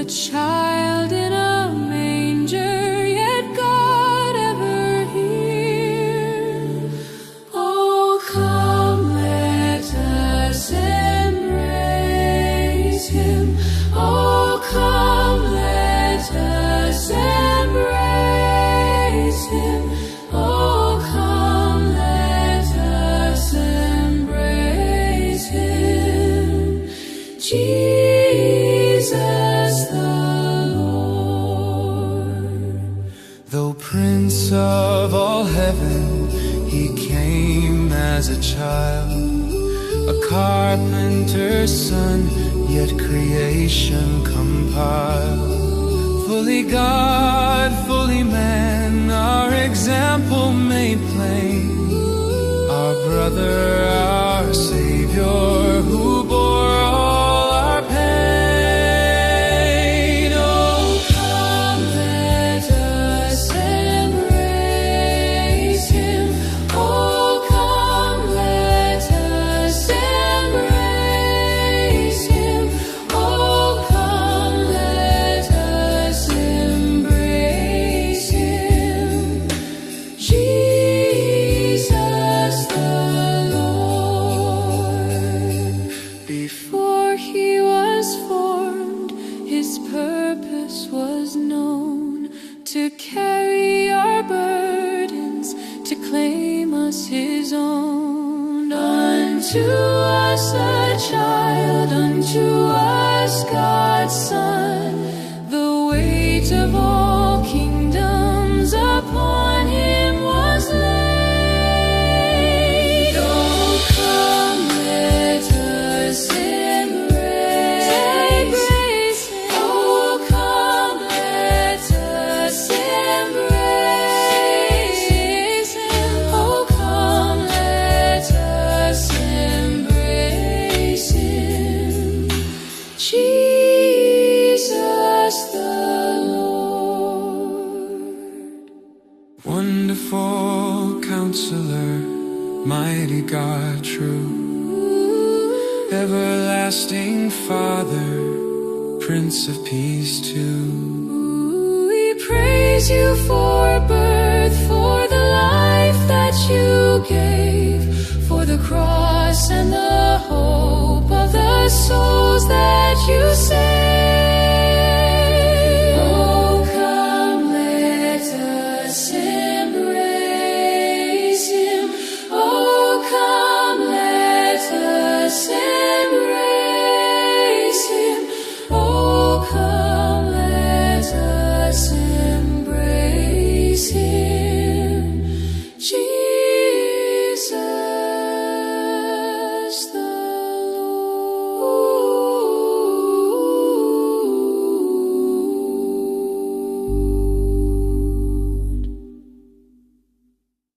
child in a manger, yet God ever here. Oh, come, let us embrace Him. Oh, come, let us embrace Him. Oh, come, let us embrace Him. Jesus the Lord. Though Prince of all heaven, He came as a child, a carpenter's son, yet creation compiled. Fully God, fully man, our example made plain, our brother, our Savior, who bore all our pain. Oh, Come, let us embrace Him. Oh, come, let us embrace Him. Oh, come, let us embrace Him. Jesus the Lord. Before He was formed, His purpose was known, to carry our burdens, to claim us His own. Unto us a child, unto us God's Son, the weight of all kingdoms upon Him was laid. Oh, come, let us embrace Him. Oh, come, let us embrace Him. Oh, come, let us embrace Him. Jesus the Lord. wonderful Counselor, mighty God true, everlasting Father, Prince of Peace too. We praise You for birth, for the life that You gave, for the cross and the